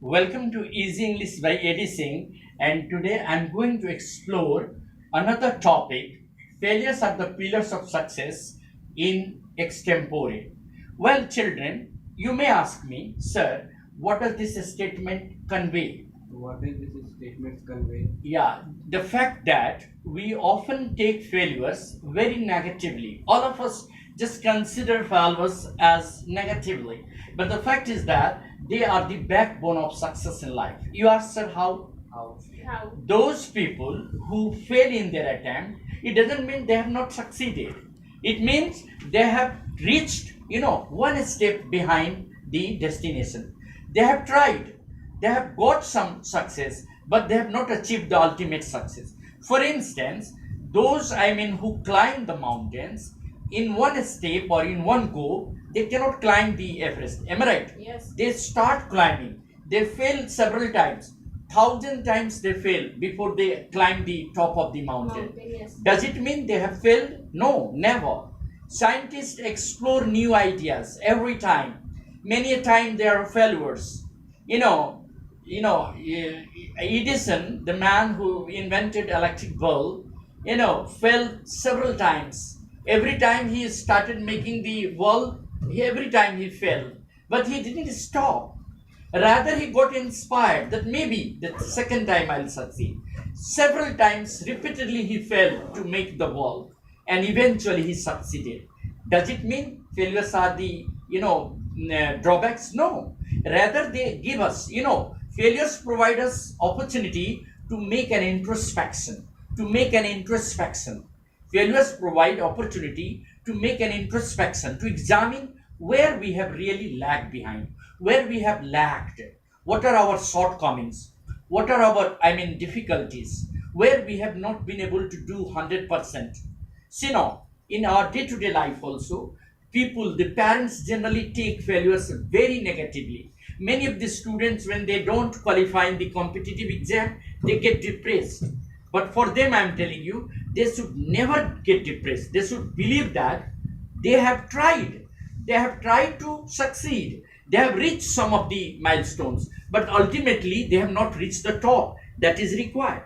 Welcome to Easy English by Eddie Singh, and today I'm going to explore another topic: failures are the pillars of success in extempore. Well, children, you may ask me, sir, what does this statement convey? What is this statement convey? Yeah, the fact that we often take failures very negatively. All of us just consider failures as negatively. But the fact is that they are the backbone of success in life. You ask, sir, how? How? How? Those people who fail in their attempt, it doesn't mean they have not succeeded. It means they have reached, one step behind the destination. They have tried, they have got some success, but they have not achieved the ultimate success. For instance, those who climb the mountains in one step or in one go, they cannot climb the Everest. Am I right? Yes. They start climbing, they fail several times, thousand times they fail before they climb the top of the mountain. Yes. Does it mean they have failed? No, never. Scientists explore new ideas every time. Many a time there are failures. You know, Edison, the man who invented electric bulb, failed several times. Every time he started making the bulb, every time he failed. But he didn't stop. Rather, he got inspired that maybe the second time I'll succeed. Several times, repeatedly, he failed to make the wall, and eventually he succeeded. Does it mean failures are the drawbacks? No. Rather, they give us failures provide us opportunity to make an introspection. To make an introspection, failures provide opportunity to make an introspection, to examine where we have really lagged behind, where we have lacked, what are our shortcomings, what are our difficulties, where we have not been able to do 100%. See now, in our day-to-day life also, the parents generally take failures very negatively. Many of the students, when they don't qualify in the competitive exam, they get depressed. But for them, I'm telling you, they should never get depressed. They should believe that they have tried. They have tried to succeed. They have reached some of the milestones, but ultimately they have not reached the top that is required.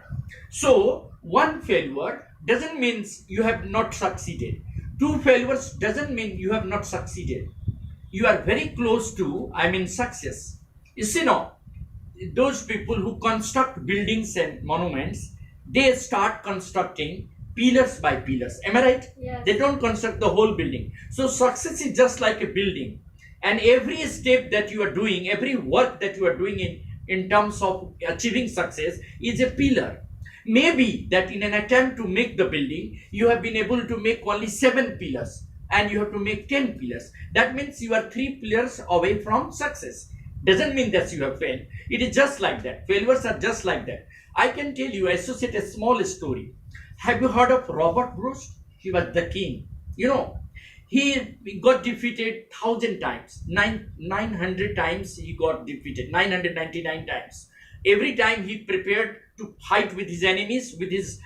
So, one failure doesn't mean you have not succeeded. Two failures doesn't mean you have not succeeded. You are very close to, success. You see now, those people who construct buildings and monuments, they start constructing pillars by pillars. Am I right? Yes. They don't construct the whole building. So success is just like a building, and every step that you are doing, every work that you are doing in terms of achieving success is a pillar. Maybe that in an attempt to make the building, you have been able to make only 7 pillars, and you have to make 10 pillars. That means you are 3 pillars away from success. Doesn't mean that you have failed. It is just like that. Failures are just like that. I can tell you, associate a small story. Have you heard of Robert Bruce? He was the king. He got defeated 1,000 times. 900 times he got defeated. 999 times. Every time he prepared to fight with his enemies, with his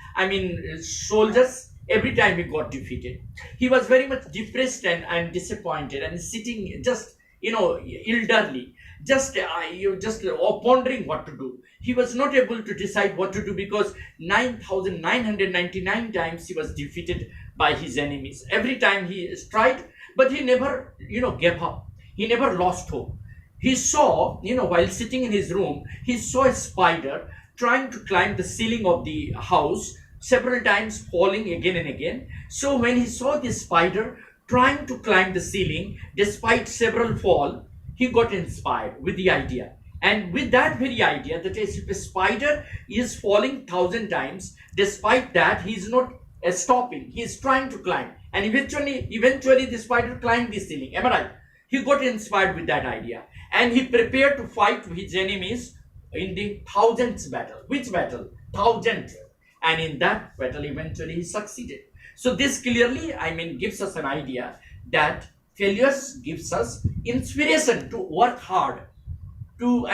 soldiers. Every time he got defeated, he was very much depressed and disappointed, and sitting just elderly, just pondering what to do. He was not able to decide what to do because 9,999 times he was defeated by his enemies. Every time he tried, but he never gave up. He never lost hope. He saw, while sitting in his room, he saw a spider trying to climb the ceiling of the house, several times falling again and again. So when he saw this spider trying to climb the ceiling despite several fall, he got inspired with the idea. And with that very idea, that is, if a spider is falling 1,000 times, despite that, he is not stopping. He is trying to climb. And eventually the spider climbed the ceiling. Am I right? He got inspired with that idea. And he prepared to fight his enemies in the thousandth battle. Which battle? Thousandth. And in that battle, eventually he succeeded. So this clearly, gives us an idea that failures gives us inspiration to work hard, to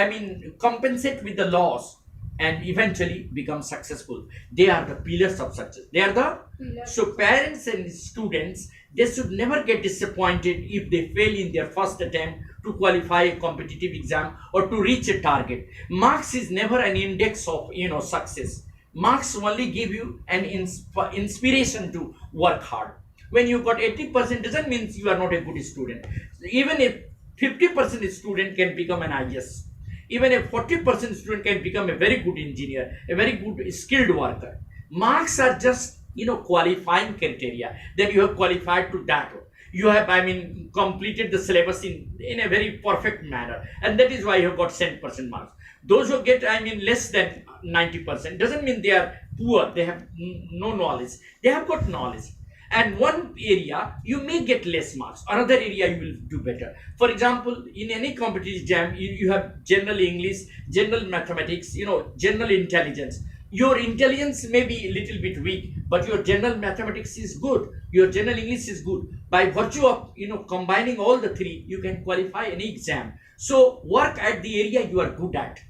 compensate with the loss, and eventually become successful. They are the pillars of success. They are the so parents and students, they should never get disappointed if they fail in their first attempt to qualify a competitive exam or to reach a target. Marks is never an index of success. Marks only give you an inspiration to work hard. When you got 80% doesn't mean you are not a good student. Even if 50% student can become an IS, even a 40% student can become a very good engineer, a very good skilled worker. Marks are just qualifying criteria that you have qualified to that. You have, I mean, completed the syllabus in a very perfect manner, and that is why you have got 100% marks. Those who get, I mean, less than 90% doesn't mean they are poor. They have no knowledge. They have got knowledge, and one area you may get less marks, another area you will do better. For example, in any competitive exam, you have general English, general mathematics, general intelligence. Your intelligence may be a little bit weak, but your general mathematics is good, your general English is good. By virtue of combining all the three, you can qualify any exam. So work at the area you are good at.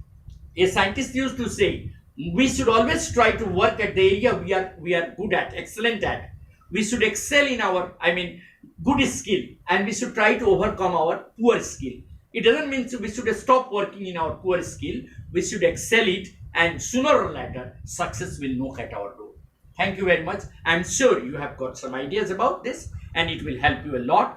A scientist used to say, we should always try to work at the area we are good at, excellent at. We should excel in our, I mean, good skill, and we should try to overcome our poor skill. It doesn't mean we should stop working in our poor skill. We should excel it, and sooner or later success will knock at our door. Thank you very much. I'm sure you have got some ideas about this, and it will help you a lot.